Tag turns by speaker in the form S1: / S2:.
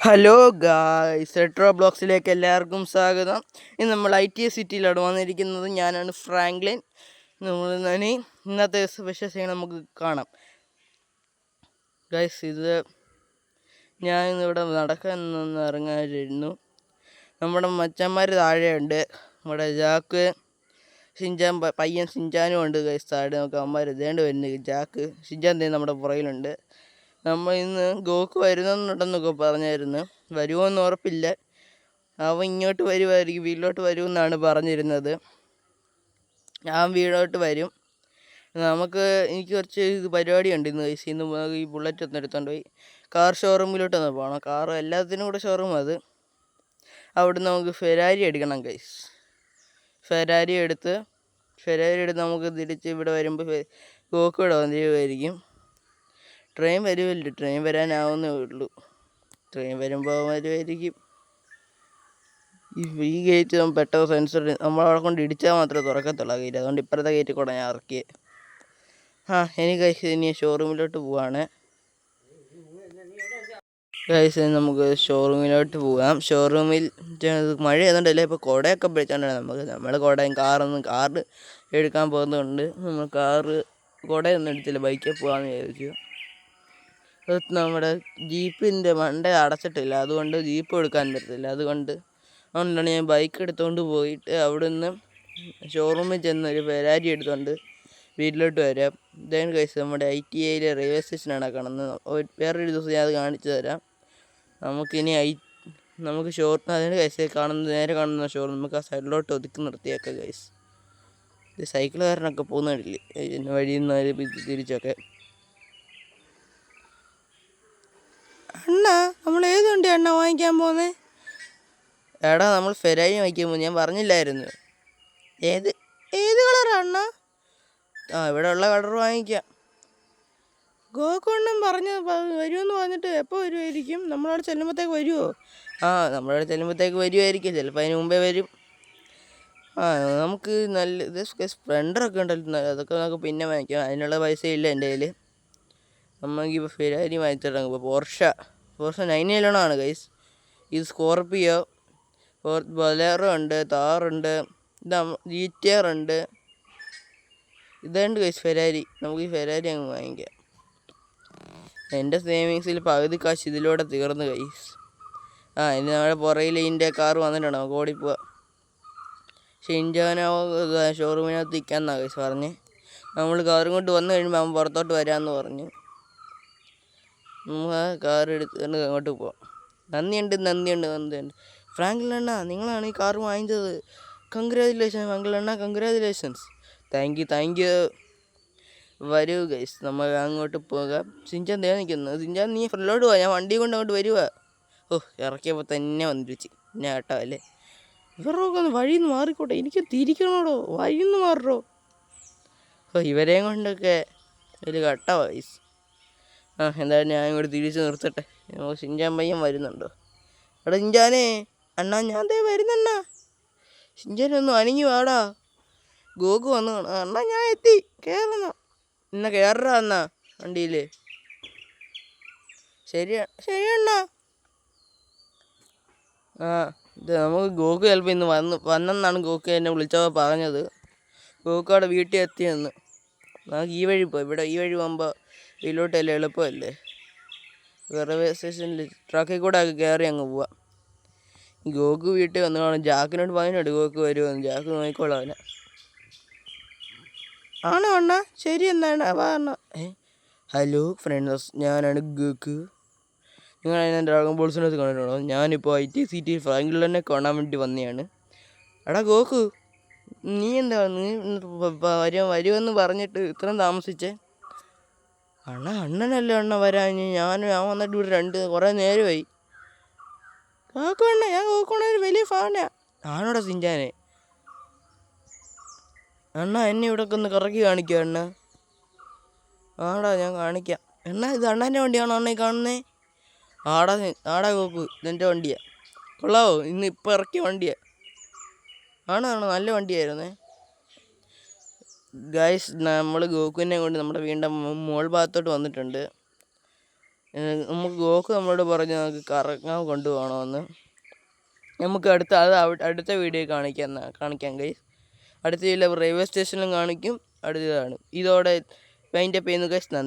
S1: Hello guys, retro ബ്ലോഗ്സിലേക്ക് എല്ലാവർക്കും സ്വാഗതം. ഇന്ന് നമ്മൾ ITS സിറ്റിയിലാണ് വന്നിരിക്കുന്നത്. ഞാനാണ് ഫ്രാങ്ക്ലിൻ. ഇന്നത്തെ വിശേഷങ്ങൾ നമുക്ക് കാണാം. ഗായ്സ്, ഞാൻ ഇന്നിവിടെ നടക്കാൻ ഇറങ്ങാനിരുന്നു. നമ്മുടെ മച്ചന്മാർ താഴെയുണ്ട്. നമ്മുടെ ജാക്ക്, പയ്യൻ ഷിൻചാനും ഉണ്ട്. ഗായ്സ്, താഴെ നമുക്ക് അമ്മമാർ ഇതേണ്ട വരുന്നത്. ജാക്ക്, ഷിൻചാൻ നമ്മുടെ പുറകിലുണ്ട്. നമ്മൾ ഇന്ന് ഗോക്ക് വരുന്നുണ്ടെന്നൊക്കെ പറഞ്ഞായിരുന്നു. വരുമോയെന്ന് ഉറപ്പില്ല. അവൻ ഇങ്ങോട്ട് വരുമായിരിക്കും, വീട്ടിലോട്ട് വരുമെന്നാണ് പറഞ്ഞിരുന്നത്. ഞാൻ വീടോട്ട് വരും. എനിക്ക് കുറച്ച് പരിപാടിയുണ്ട് ഇന്ന്. ഈ ബുള്ളറ്റ് ഒന്ന് എടുത്തുകൊണ്ട് പോയി കാർ ഷോറൂമിലോട്ടൊന്ന് പോകണം. കാർ എല്ലാത്തിനും കൂടെ ഷോറൂം അത്. അവിടെ നമുക്ക് ഫെരാരി എടുക്കണം ഗൈസ്. ഫെരാരി എടുത്ത് നമുക്ക് തിരിച്ച് ഇവിടെ വരുമ്പോൾ ഗോക്ക് ഇവിടെ വന്നിരിക്കുമായിരിക്കും. ട്രെയിൻ വരുമല്ലോ, ട്രെയിൻ വരാനാവുന്നേ ഉള്ളൂ. ട്രെയിൻ വരുമ്പോൾ വരുമായിരിക്കും. ഈ ഗേറ്റ് പെട്ടെന്ന് സെൻസർ നമ്മളവിടെ കൊണ്ട് ഇടിച്ചാൽ മാത്രമേ തുറക്കത്തുള്ളൂ ആ ഗേറ്റ്. അതുകൊണ്ട് ഇപ്പുറത്തെ ഗേറ്റ് കൂടെ ഞാൻ ഇറക്കിയത്. എനിക്ക് ഇനി ഷോറൂമിലോട്ട് പോവാണ് ഗൈസ്. നമുക്ക് ഷോറൂമിലോട്ട് പോകാം. ഷോറൂമിൽ മഴ ആയതുകൊണ്ടല്ലേ ഇപ്പോൾ കുടയൊക്കെ പിടിച്ചോണ്ടാണ് നമ്മൾ കുടയും കാർ എടുക്കാൻ പോകുന്നതുകൊണ്ട് നമ്മൾ കുടയൊന്നും എടുത്തില്ല, ബൈക്കിൽ പോകാമെന്ന് വിചാരിച്ചു. നമ്മുടെ ജീപ്പിൻ്റെ മണ്ട അടച്ചിട്ടില്ല, അതുകൊണ്ട് ജീപ്പ് എടുക്കാൻ പറ്റത്തില്ല. അതുകൊണ്ടാണ് ഞാൻ ബൈക്ക് എടുത്തുകൊണ്ട് പോയിട്ട് അവിടുന്ന് ഷോറൂമിൽ ചെന്ന് ഒരു ഫെരാരി എടുത്തുകൊണ്ട് വീട്ടിലോട്ട് വരാം. ഇതാണ് ഗൈസ് നമ്മുടെ ITIയിലെ റെയിൽവേ സ്റ്റേഷനാണ് കാണുന്നത്. വേറൊരു ദിവസം ഞാൻ അത് കാണിച്ചു തരാം. നമുക്കിനി അതിന് ഗൈസ് നേരെ കാണുന്ന ഷോറൂം നമുക്ക് ആ സൈഡിലോട്ട് ഒതുക്കി നിർത്തിയേക്കാം ഗൈസ്. ഇത് സൈക്കിളുകാരനൊക്കെ പോകുന്നില്ലേ വഴിയിൽ നിന്ന് തിരിച്ചൊക്കെ. അണ്ണാ, നമ്മൾ ഏത് വണ്ടി അണ്ണ വാങ്ങിക്കാൻ പോകുന്നത്? എടാ, നമ്മൾ ഫെരാരി വാങ്ങിക്കാൻ പോകും. ഞാൻ പറഞ്ഞില്ലായിരുന്നു? ഏത് കളറാണ് അണ്ണ? ഇവിടെ ഉള്ള കളർ വാങ്ങിക്കാം. ഗോകൊണ്ണം വരുമെന്ന് പറഞ്ഞിട്ട് എപ്പോൾ വരുമായിരിക്കും? നമ്മളവിടെ ചെല്ലുമ്പോഴത്തേക്ക് വരുമോ? നമ്മളവിടെ ചെല്ലുമ്പോഴത്തേക്ക് വരുമായിരിക്കും. ചിലപ്പോൾ അതിന് മുമ്പേ വരും. നമുക്ക് നല്ല സ്പ്ലെൻഡറൊക്കെ ഉണ്ടല്ലോ, അതൊക്കെ നമുക്ക് പിന്നെ വാങ്ങിക്കാം. അതിനുള്ള പൈസ ഇല്ല എൻ്റെ കയ്യിൽ. നമുക്കിപ്പോൾ ഫെരാരി വാങ്ങിച്ചിടണം. ഇപ്പോൾ പോർഷ 911 ആണ് ഗൈസ്. ഇത് സ്കോർപിയോ, ബൊലേറോ ഉണ്ട്, താറുണ്ട്, GTR ഉണ്ട്. ഇതുണ്ട് ഗൈസ് ഫെരാരി. നമുക്ക് ഈ ഫെരാരി അങ്ങ് വാങ്ങിക്കാം. എൻ്റെ സേവിങ്സിൽ പകുതി കാശ് ഇതിലൂടെ തീർന്നു ഗൈസ്. ഇനി നമ്മുടെ പുറയിൽ ഇതിൻ്റെ കാർ വന്നിട്ടുണ്ട്, നമുക്ക് ഓടിപ്പോവാം. ഷിൻചാനോ ഷോറൂമിനകത്ത് നിൽക്കാമെന്നാണ് ഗൈസ് പറഞ്ഞ്. നമ്മൾ കാറും കൊണ്ട് വന്നു കഴിയുമ്പോൾ അവൻ പുറത്തോട്ട് വരാമെന്ന് പറഞ്ഞു. നമുക്ക് ആ കാർ എടുത്തുകൊണ്ട് അങ്ങോട്ട് പോവാം. നന്ദിയുണ്ട് ഫ്രാങ്ക്ലിൻ അണ്ണ, നിങ്ങളാണ് ഈ കാർ വാങ്ങിച്ചത്. കൺഗ്രാജുലേഷൻസ് ഫ്രാങ്ക്ലിൻ അണ്ണ, കൺഗ്രാജുലേഷൻസ്. Thank you. വരൂ ഗൈസ്, നമ്മൾ അങ്ങോട്ട് പോകാം. ഷിൻചാൻ നിൽക്കുന്നു. ഷിൻചാൻ, നീ ഫ്രണ്ടിലോട്ട് പോവാ, ഞാൻ വണ്ടി കൊണ്ട് അങ്ങോട്ട് വരുക. ഇറക്കിയപ്പോൾ തന്നെ വന്നിരിച്ച് പിന്നെ കേട്ടോ അല്ലേ. ഇവരൊക്കെ ഒന്ന് വഴിയിൽ നിന്ന് മാറിക്കോട്ടെ, എനിക്ക് തിരിക്കണോടോ, വഴിയിൽ നിന്ന് മാറോ. ഇവരെയും കൊണ്ടൊക്കെ ഒരു കട്ട വയസ്സ്. എന്തായാലും ഞാൻ ഇങ്ങോട്ട് തിരിച്ച് നിർത്തട്ടെ. ഷിൻചാൻ പയ്യൻ വരുന്നുണ്ടോ? എടാ ഷിൻചാനേ, അണ്ണാ ഞാൻ വരുന്നണ്ണാ. ഷിൻചാനൊന്നും അനങ്ങി വാടാ. ഗോകു വന്നു അണ്ണാ, ഞാൻ എത്തി. കയറുന്ന എന്നെ കയറാ എന്നാ വണ്ടിയിൽ. ശരിയണ്ണാ. ഇത് നമുക്ക് ഗോകു ചിലപ്പോൾ ഇന്ന് വന്നെന്നാണ് ഗോകു എന്നെ വിളിച്ചപ്പോൾ പറഞ്ഞത്. ഗോകു അവിടെ വീട്ടിൽ എത്തിയെന്ന്. നമുക്ക് ഈ വഴി പോയി. ഇവിടെ ഈ വഴി പോകുമ്പോൾ വീട്ടിലോട്ടല്ലേ എളുപ്പമല്ലേ. റെയിൽവേ സ്റ്റേഷനിൽ ട്രക്കിൽ കൂടെ കയറി അങ്ങ് പോവാം. ഗോകു വീട്ടിൽ വന്നു കാണും. ജാക്കിനോട് പറഞ്ഞിട്ട് ഗോകു വരുമെന്ന്. ജാക്ക് നോക്കിക്കോളാം അവനെ. ആണോ അണ്ണ? ശരി എന്താണ് വാ അണ്ണ. ഹലോ ഫ്രണ്ട്സ്, ഞാനാണ് ഗോകു. നിങ്ങൾ അതിനെ ഡ്രാഗൺ ബോൾസിനകത്ത് കണ്ടിട്ടുണ്ടോ? ഞാനിപ്പോൾ ITS സിറ്റിയിൽ ഫ്രാങ്ക്ലിനെ കാണാൻ വേണ്ടി വന്നതാണ്. എടാ ഗോകു, നീ വരുമെന്ന് പറഞ്ഞിട്ട് ഇത്രയും താമസിച്ചേ? അണ്ണനല്ലേ വരാൻ. ഞാൻ വന്നിട്ട് ഇവിടെ കുറേ നേരമായി. ഗോകു അണ്ണ, ഞാൻ ഗോകു അണ്ണ വലിയ ഫാനാ. ആണോടാ ഷിൻചാനെ? അണ്ണ എന്നെ ഇവിടെ ഒന്ന് കറക്കി കാണിക്കുക അണ്ണ. ഞാൻ കാണിക്കാം. ഇത് അണ്ണൻ്റെ വണ്ടിയാണോ അണ്ണ ഈ കാണുന്നേ? ആടാ ഗോകു, ഇതെൻ്റെ വണ്ടിയാണ്. കൊള്ളാവോ? ഇപ്പം ഇറക്കിയ വണ്ടിയാണ്. ആണോ നല്ല വണ്ടിയായിരുന്നേ. ഗൈസ്, നമ്മൾ ഗോകുവിനെ കൊണ്ട് നമ്മുടെ വീടിൻ്റെ മോൾ ഭാഗത്തോട്ട് വന്നിട്ടുണ്ട്. നമുക്ക് ഗോക്ക് നമ്മളോട് പറഞ്ഞു നമുക്ക് കറങ്ങാൻ കൊണ്ടുപോകണമെന്ന്. നമുക്ക് അടുത്ത വീഡിയോ കാണിക്കാം ഗൈസ്. അടുത്ത ജില്ല റെയിൽവേ സ്റ്റേഷനിലും കാണിക്കും. അടുത്തതാണ്. ഇതോടെ വൈൻഡപ്പ് ചെയ്യുന്നു ഗൈസ്. നന്ദി.